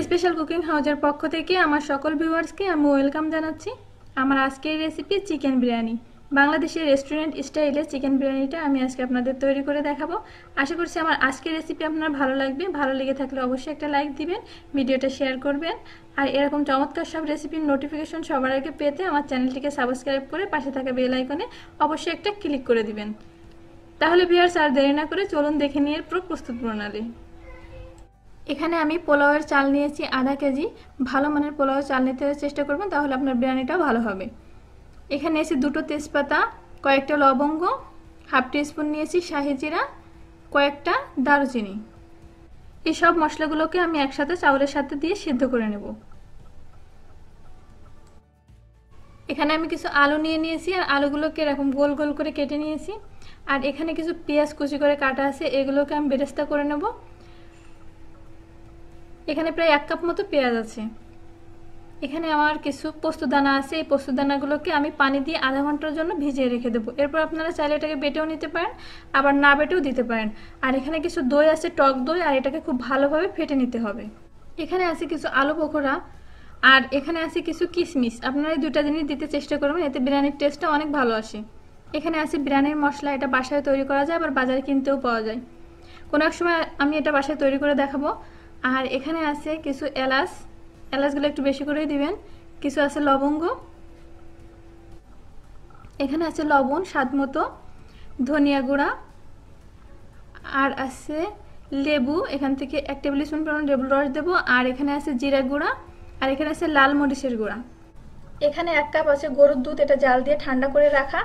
Special cooking হাউজের পক্ষ থেকে আমার সকল ভিউয়ার্সকে আমি ওয়েলকাম জানাচ্ছি। আমার আজকের রেসিপি চিকেন বিরিয়ানি। বাংলাদেশের রেস্টুরেন্ট স্টাইলে চিকেন বিরিয়ানিটা আমি আজকে আপনাদের তৈরি করে দেখাবো। আশা করছি আমার আজকের রেসিপি আপনার ভালো লাগবে। ভালো লেগে থাকলে অবশ্যই একটা লাইক দিবেন, ভিডিওটা শেয়ার করবেন, আর এরকম চমৎকার সব রেসিপির নোটিফিকেশন সবার আগে পেতে আমার চ্যানেলটিকে সাবস্ক্রাইব করে পাশে থাকা বেল আইকনে অবশ্যই একটা ক্লিক করে দিবেন। তাহলে ভিউয়ার্স আর দেরি না করে চলুন দেখে নিয়ে পুরো প্রস্তুত প্রণালী। এখানে আমি পোলাওয়ের চাল নিয়েছি আধা কেজি। ভালো মানের পোলাওয়ের চাল নিতে চেষ্টা করবেন, তাহলে আপনার বিরিয়ানিটাও ভালো হবে। এখানে নিয়েছি দুটো তেজপাতা, কয়েকটা লবঙ্গ, হাফ টিস্পুন নিয়েছি শাহি জিরা, কয়েকটা দারুচিনি। এই সব মশলাগুলোকে আমি একসাথে চাউলের সাথে দিয়ে সিদ্ধ করে নেব। এখানে আমি কিছু আলু নিয়ে নিয়েছি, আর আলুগুলোকে এরকম গোল গোল করে কেটে নিয়েছি। আর এখানে কিছু পেঁয়াজ কুচি করে কাটা আছে, এগুলোকে আমি বেরেস্তা করে নেব। এখানে প্রায় 1 কাপ মতো পেঁয়াজ আছে। এখানে আমার কিছু পোস্তদানা আছে, এই পোস্তদানাগুলোকে আমি পানি দিয়ে আধা ঘন্টার জন্য ভিজিয়ে রেখে দেবো। এরপর আপনারা চাইলে এটাকে বেটেও নিতে পারেন, আবার না বেটেও দিতে পারেন। আর এখানে কিছু দই আছে, টক দই, আর এটাকে খুব ভালোভাবে ফেটে নিতে হবে। এখানে আছে কিছু আলু পকোড়া, আর এখানে আছে কিছু কিশমিশ। আপনারা এই দুটা জিনিস দিতে চেষ্টা করবেন, এতে বিরিয়ানির টেস্টটা অনেক ভালো আসে। এখানে আছে বিরিয়ানির মশলা, এটা বাসায় তৈরি করা যায়, আবার বাজারে কিনতেও পাওয়া যায়। কোনো এক সময় আমি এটা বাসায় তৈরি করে দেখাবো। আর এখানে আছে কিছু এলাচ, এলাচগুলো একটু বেশি করেই দিবেন। কিছু আছে লবঙ্গ, এখানে আছে লবণ স্বাদ মতো, ধনিয়া গুঁড়া, আর আছে লেবু। এখান থেকে 1 টেবিল স্পুন পরিমাণ লেবুর রস দেবো। আর এখানে আছে জিরা গুঁড়া, আর এখানে আছে লাল মরিচের গুঁড়া। এখানে 1 কাপ আছে গরুর দুধ, এটা জাল দিয়ে ঠান্ডা করে রাখা।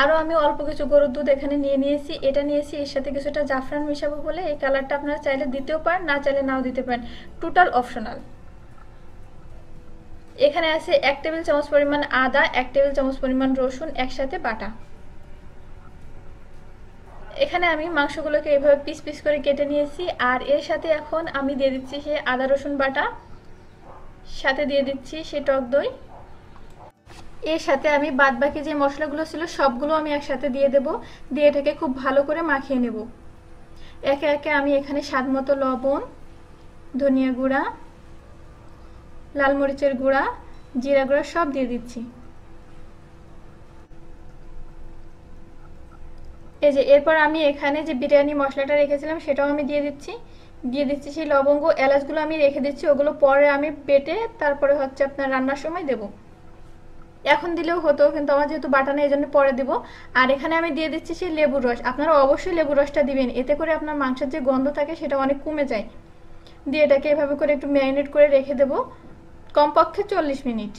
আরও আমি অল্প কিছু গরুর দুধ এখানে নিয়ে নিয়েছি। এটা নিয়েছি, এর সাথে কিছুটা জাফরান মিশাবো বলে। এই কালারটা আপনারা চাইলে দিতেও পারেন, না চাইলে নাও দিতে পারেন, টোটাল অপশনাল। এখানে আছে 1 টেবিল চামচ পরিমাণ আদা, 1 টেবিল চামচ পরিমাণ রসুন একসাথে বাটা। এখানে আমি মাংসগুলোকে এইভাবে পিস পিস করে কেটে নিয়েছি। আর এর সাথে এখন আমি দিয়ে দিচ্ছি সেই আদা রসুন বাটা, সাথে দিয়ে দিচ্ছি সেই টক দই। এর সাথে আমি বাদবাকি যে মশলাগুলো ছিল সবগুলো আমি একসাথে দিয়ে দেব, দিয়ে এটাকে খুব ভালো করে মাখিয়ে নেব। একে একে আমি এখানে স্বাদ মতো লবণ, ধনিয়া গুঁড়া, লাল মরিচের গুঁড়া, জিরা গুঁড়া সব দিয়ে দিচ্ছি। এই যে এরপর আমি এখানে যে বিরিয়ানি মশলাটা রেখেছিলাম সেটাও আমি দিয়ে দিচ্ছি। সেই লবঙ্গ এলাচগুলো আমি রেখে দিচ্ছি, ওগুলো পরে আমি বেটে তারপরে হচ্ছে আপনার রান্নার সময় দেব। এখন দিলেও হতো, কিন্তু আমার যেহেতু বাটা নেই এই জন্য পরে দেব। আর এখানে আমি দিয়ে দিচ্ছি সেই লেবুর রস। আপনারা অবশ্যই লেবুর রসটা দিবেন, এতে করে আপনার মাংসের যে গন্ধ থাকে সেটা অনেক কমে যায়। দিয়ে এটাকে এভাবে করে একটু ম্যারিনেট করে রেখে দেব, কমপক্ষে 40 মিনিট।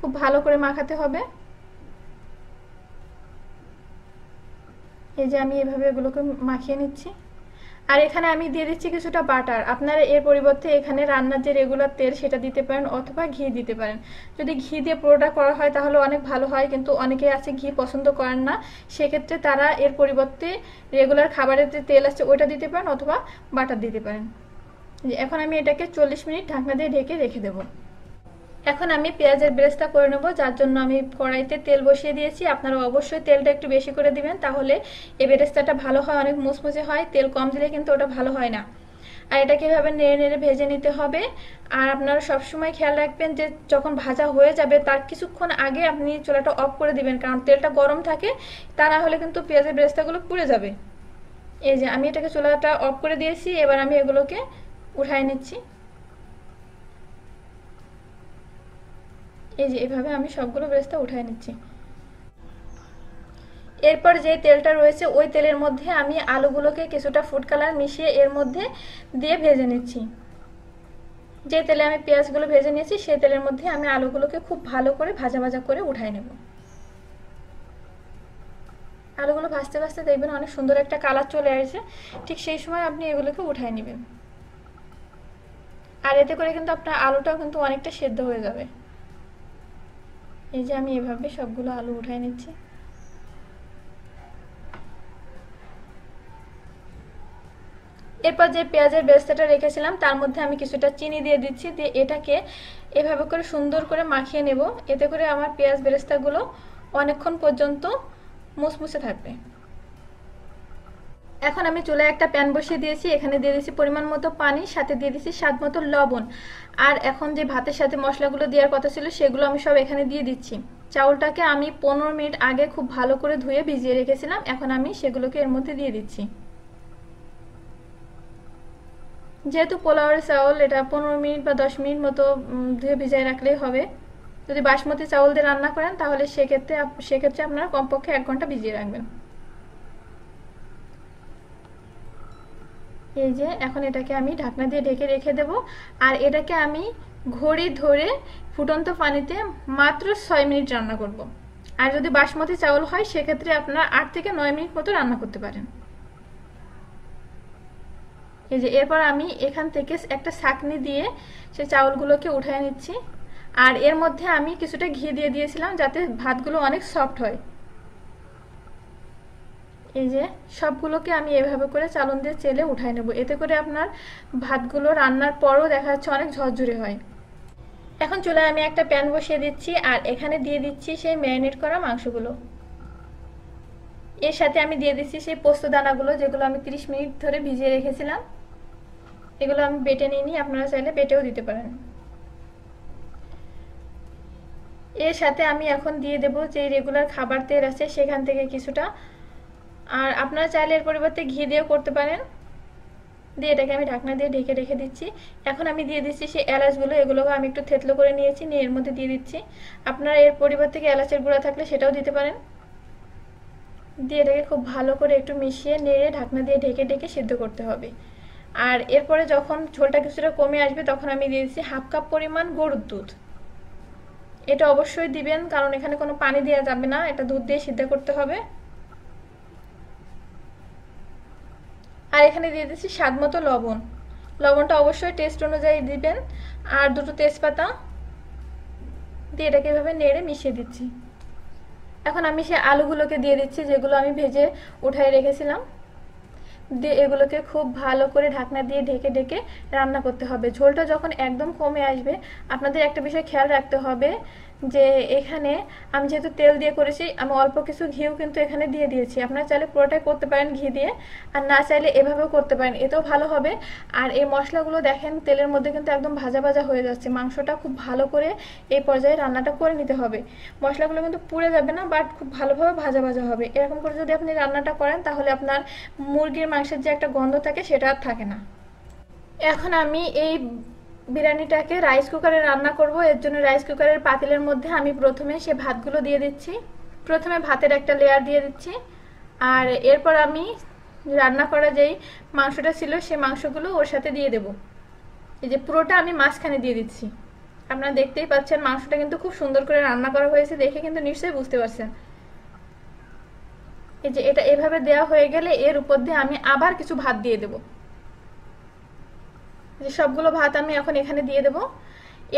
খুব ভালো করে মাখাতে হবে। এই যে আমি এভাবে এগুলোকে মাখিয়ে নিচ্ছি। আর এখানে আমি দিয়ে দিচ্ছি কিছুটা বাটার। আপনারা এর পরিবর্তে এখানে রান্নার যে রেগুলার তেল সেটা দিতে পারেন, অথবা ঘি দিতে পারেন। যদি ঘি দিয়ে পুরোটা করা হয় তাহলে অনেক ভালো হয়, কিন্তু অনেকে আছে ঘি পছন্দ করেন না, সেক্ষেত্রে তারা এর পরিবর্তে রেগুলার খাবারের যে তেল আছে ওটা দিতে পারেন, অথবা বাটার দিতে পারেন। এখন আমি এটাকে 40 মিনিট ঢাকনা দিয়ে ঢেকে রেখে দেবো। এখন আমি পেঁয়াজের বেরেস্তা করে নেব, যার জন্য আমি কড়াইতে তেল বসিয়ে দিয়েছি। আপনারা অবশ্যই তেলটা একটু বেশি করে দিবেন, তাহলে এই বেরেস্তাটা ভালো হয়, অনেক মুচমুচে হয়। তেল কম দিলে কিন্তু ওটা ভালো হয় না। আর এটাকে এভাবে নেড়ে নেড়ে ভেজে নিতে হবে। আর আপনারা সবসময় খেয়াল রাখবেন যে যখন ভাজা হয়ে যাবে তার কিছুক্ষণ আগে আপনি চুলাটা অফ করে দিবেন, কারণ তেলটা গরম থাকে, তা না হলে কিন্তু পেঁয়াজের বেরেস্তাগুলো পুড়ে যাবে। এই যে আমি এটাকে চুলাটা অফ করে দিয়েছি, এবার আমি এগুলোকে উঠাই নিচ্ছি। এই যে এভাবে আমি সবগুলো বেরেস্তা উঠাই নিচ্ছি। এরপর যে তেলটা রয়েছে ওই তেলের মধ্যে আমি আলুগুলোকে কিছুটা ফুড কালার মিশিয়ে এর মধ্যে দিয়ে ভেজে নিচ্ছি। যে তেলে আমি পেঁয়াজগুলো ভেজে নিয়েছি সেই তেলের মধ্যে আমি আলুগুলোকে খুব ভালো করে ভাজা ভাজা করে উঠাই নেব। আলুগুলো ভাজতে ভাজতে দেখবেন অনেক সুন্দর একটা কালার চলে আসছে, ঠিক সেই সময় আপনি এগুলোকে উঠাই নেবেন। আর এতে করে কিন্তু আপনার আলুটাও কিন্তু অনেকটা সেদ্ধ হয়ে যাবে। এই যে আমি এভাবে সবগুলো আলু উঠাই নিচ্ছি। এরপর যে পেঁয়াজের বেরেস্তাটা রেখেছিলাম তার মধ্যে আমি কিছুটা চিনি দিয়ে দিচ্ছি, দিয়ে এটাকে এভাবে করে সুন্দর করে মাখিয়ে নেব। এতে করে আমার পেঁয়াজ বেরেস্তাগুলো অনেকক্ষণ পর্যন্ত মুচমুচে থাকবে। এখন আমি চুলায় একটা প্যান বসিয়ে দিয়েছি, এখানে দিয়ে দিয়েছি পরিমাণ মতো পানি, সাথে দিয়ে দিয়েছি স্বাদ মতো লবণ। আর এখন যে ভাতের সাথে মশলাগুলো দেওয়ার কথা ছিল সেগুলো আমি সব এখানে দিয়ে দিচ্ছি। চাউলটাকে আমি 15 মিনিট আগে খুব ভালো করে ধুয়ে ভিজিয়ে রেখেছিলাম, এখন আমি সেগুলোকে এর মধ্যে দিয়ে দিচ্ছি। যেহেতু পোলাওয়ের চাউল, এটা 15 মিনিট বা 10 মিনিট মতো ধুয়ে ভিজিয়ে রাখলেই হবে। যদি বাসমতি চাউল দিয়ে রান্না করেন তাহলে সেক্ষেত্রে আপনারা কমপক্ষে 1 ঘন্টা ভিজিয়ে রাখবেন। এই যে এখন এটাকে আমি ঢাকনা দিয়ে ঢেকে রেখে দেব। আর এটাকে আমি ঘড়ি ধরে ফুটন্ত পানিতে মাত্র 6 মিনিট রান্না করব। আর যদি বাসমতি চাউল হয় সেক্ষেত্রে আপনারা 8 থেকে 9 মিনিট মতো রান্না করতে পারেন। এই যে এরপর আমি এখান থেকে একটা ছাঁকনি দিয়ে সেই চাউলগুলোকে উঠিয়ে নিচ্ছি। আর এর মধ্যে আমি কিছুটা ঘি দিয়ে দিয়েছিলাম যাতে ভাতগুলো অনেক সফট হয়। এই যে সবগুলোকে আমি এভাবে করে চালন দিয়ে চেলে উঠাই নেব, এতে করে আপনার ভাতগুলো রান্নার পরও দেখা যাচ্ছে অনেক ঝরঝরে হয়। এখন চুলায় আমি একটা প্যান বসিয়ে দিচ্ছি আর এখানে দিয়ে দিচ্ছি সেই ম্যারিনেট করা মাংসগুলো। এর সাথে আমি দিয়ে দিচ্ছি সেই পোস্ত দানাগুলো যেগুলো আমি 30 মিনিট ধরে ভিজিয়ে রেখেছিলাম। এগুলো আমি বেটে নিইনি, আপনারা চাইলে বেটেও দিতে পারেন। এর সাথে আমি এখন দিয়ে দেব যে রেগুলার খাবার তেল আছে সেখান থেকে কিছুটা, আর আপনারা চাইলে এর পরিবর্তে ঘি দিয়েও করতে পারেন। দিয়ে এটাকে আমি ঢাকনা দিয়ে ঢেকে রেখে দিচ্ছি। এখন আমি দিয়ে দিচ্ছি সেই এলাচগুলো, এগুলোকে আমি একটু থেতলো করে নিয়েছি, নিয়ে এর মধ্যে দিয়ে দিচ্ছি। আপনারা এর পরিবর্তে এলাচের গুঁড়া থাকলে সেটাও দিতে পারেন। দিয়ে এটাকে খুব ভালো করে একটু মিশিয়ে নেড়ে ঢাকনা দিয়ে ঢেকে ঢেকে সিদ্ধ করতে হবে। আর এরপরে যখন ঝোলটা কিছুটা কমে আসবে তখন আমি দিয়ে দিচ্ছি 1/2 কাপ পরিমাণ গরুর দুধ। এটা অবশ্যই দিবেন কারণ এখানে কোনো পানি দেওয়া যাবে না, এটা দুধ দিয়ে সিদ্ধ করতে হবে। আর এখানে দিয়ে দিচ্ছি স্বাদ মতো লবণ। লবণটা অবশ্যই টেস্ট অনুযায়ী দিবেন। আর 2টো তেজপাতা দিয়ে এটাকে এভাবে নেড়ে মিশিয়ে দিচ্ছি। এখন আমি সেই আলুগুলোকে দিয়ে দিচ্ছি যেগুলো আমি ভেজে উঠায় রেখেছিলাম। দিয়ে এগুলোকে খুব ভালো করে ঢাকনা দিয়ে ঢেকে ঢেকে রান্না করতে হবে। ঝোলটা যখন একদম কমে আসবে আপনাদের একটা বিষয় খেয়াল রাখতে হবে যে এখানে আমি যেহেতু তেল দিয়ে করেছি, আমি অল্প কিছু ঘিও কিন্তু এখানে দিয়ে দিয়েছি। আপনারা চাইলে পুরোটাই করতে পারেন ঘি দিয়ে, আর না চাইলে এভাবেও করতে পারেন, এতেও ভালো হবে। আর এই মশলাগুলো দেখেন তেলের মধ্যে কিন্তু একদম ভাজা ভাজা হয়ে যাচ্ছে। মাংসটা খুব ভালো করে এই পর্যায়ে রান্নাটা করে নিতে হবে। মশলাগুলো কিন্তু পুড়ে যাবে না, বাট খুব ভালোভাবে ভাজা ভাজা হবে। এরকম করে যদি আপনি রান্নাটা করেন তাহলে আপনার মুরগির মাংসের যে একটা গন্ধ থাকে সেটা আর থাকে না। এখন আমি এই বিরিয়ানিটাকে রাইস কুকারে রান্না করব। এর জন্য রাইস কুকারের পাতিলের মধ্যে আমি প্রথমে সে ভাতগুলো দিয়ে দিচ্ছি। প্রথমে ভাতের একটা লেয়ার দিয়ে দিচ্ছি, আর এরপর আমি রান্না করা যেই মাংসটা ছিল সেই মাংসগুলো ওর সাথে দিয়ে দেব। এই যে পুরোটা আমি মাঝখানে দিয়ে দিচ্ছি। আপনারা দেখতেই পাচ্ছেন মাংসটা কিন্তু খুব সুন্দর করে রান্না করা হয়েছে, দেখে কিন্তু নিশ্চয়ই বুঝতে পারছেন। এই যে এটা এভাবে দেওয়া হয়ে গেলে এর উপর দিয়ে আমি আবার কিছু ভাত দিয়ে দেব। যে সবগুলো ভাত আমি এখন এখানে দিয়ে দেব।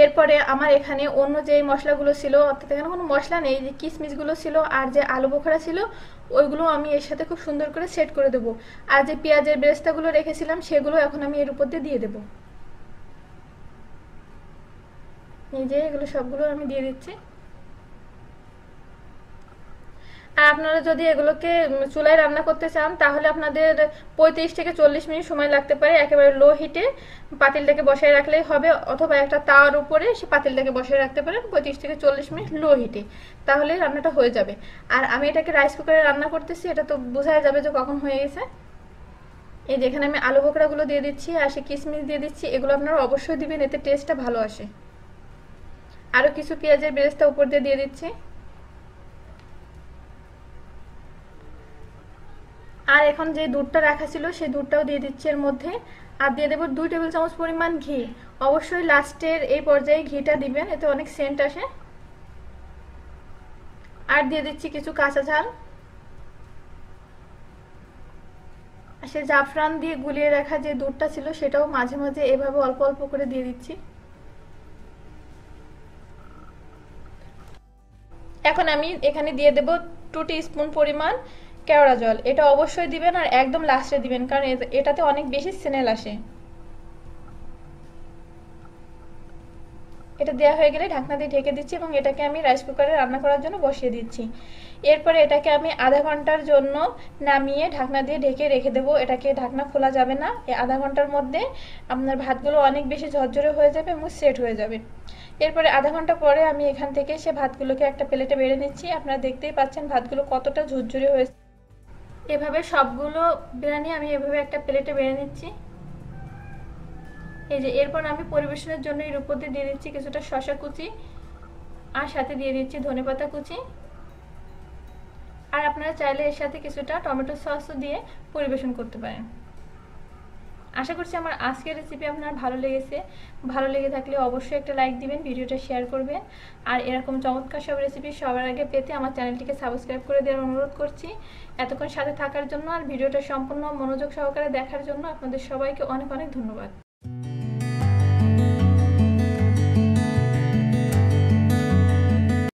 এরপরে আমার এখানে অন্য যে মশলাগুলো ছিল, অর্থাৎ এখানে কোনো মশলা নেই, যে কিশমিশগুলো ছিল আর যে আলু বোখরা ছিল ওইগুলো আমি এর সাথে খুব সুন্দর করে সেট করে দেব। আর যে পেঁয়াজের বেরেস্তাগুলো রেখেছিলাম সেগুলো এখন আমি এর উপর দিয়ে দেব। এই যে এগুলো সবগুলো আমি দিয়ে দিচ্ছি। আর আপনারা যদি এগুলোকে চুলায় রান্না করতে চান তাহলে আপনাদের 35 থেকে 40 মিনিট সময় লাগতে পারে। একেবারে লো হিটে পাতিলটাকে বসায় রাখলেই হবে, অথবা একটা তাওয়ার উপরে সে পাতিলটাকে বসায় রাখতে পারেন 35 থেকে 40 মিনিট লো হিটে, তাহলে রান্নাটা হয়ে যাবে। আর আমি এটাকে রাইস কুকারে রান্না করতেছি, এটা তো বোঝাই যাবে যে কখন হয়ে গেছে। এই যেখানে আমি আলু বোখরাগুলো দিয়ে দিচ্ছি আর সে কিশমিশ দিয়ে দিচ্ছি, এগুলো আপনারা অবশ্যই দিবেন, এতে টেস্টটা ভালো আসে। আরও কিছু পেঁয়াজের বেরেস্তা উপর দিয়ে দিচ্ছি। আর এখন যে দুধটা রাখা ছিল সেই দুধটাও দিয়ে দিচ্ছি এর মধ্যে। আর দিয়ে দেবো 2 টেবিল চামচ পরিমাণ ঘি। অবশ্যই লাস্টের এই পর্যায়ে ঘিটা দিবেন, এতে অনেক সেন্ট আসে। আর দিয়ে দিচ্ছি কিছু কাঁচা ঝাল। সে জাফরান দিয়ে গুলিয়ে রাখা যে দুধটা ছিল সেটাও মাঝে মাঝে এভাবে অল্প অল্প করে দিয়ে দিচ্ছি। এখন আমি এখানে দিয়ে দেব 2 টিস্পুন পরিমাণ কেওড়া জল। এটা অবশ্যই দিবেন আর একদম লাস্টে দিবেন, কারণ এটাতে অনেক বেশি স্মেল আসে। এটা দেওয়া হয়ে গেলে ঢাকনা দিয়ে ঢেকে দিচ্ছি এবং এটাকে আমি রাইস কুকারে রান্না করার জন্য বসিয়ে দিচ্ছি। এরপরে এটাকে আমি আধা ঘন্টার জন্য নামিয়ে ঢাকনা দিয়ে ঢেকে রেখে দেবো। এটাকে ঢাকনা খোলা যাবে না। এই আধা ঘন্টার মধ্যে আপনার ভাতগুলো অনেক বেশি ঝরঝরে হয়ে যাবে এবং সেট হয়ে যাবে। এরপরে আধা ঘন্টা পরে আমি এখান থেকে সে ভাতগুলোকে একটা প্লেটে বেড়ে নিচ্ছি। আপনারা দেখতেই পাচ্ছেন ভাতগুলো কতটা ঝরঝরে হয়েছে। এভাবে সবগুলো বিরিয়ানি আমি এভাবে একটা প্লেটে বেড়ে নিচ্ছি। এই যে এরপর আমি পরিবেশনের জন্য এর উপর দিয়ে দিচ্ছি কিছুটা শসা কুচি আর সাথে দিয়ে দিচ্ছি ধনেপাতা কুচি। আর আপনারা চাইলে এর সাথে কিছুটা টমেটো সসও দিয়ে পরিবেশন করতে পারেন। আশা করছি আমার আজকের রেসিপি আপনার ভালো লেগেছে। ভালো লেগে থাকলে অবশ্যই একটা লাইক দিবেন, ভিডিওটা শেয়ার করবেন। আর এরকম চমৎকার সব রেসিপি সবার আগে পেতে আমার চ্যানেলটিকে সাবস্ক্রাইব করে দেওয়ার অনুরোধ করছি। এতক্ষণ সাথে থাকার জন্য আর ভিডিওটা সম্পূর্ণ মনোযোগ সহকারে দেখার জন্য আপনাদের সবাইকে অনেক অনেক ধন্যবাদ।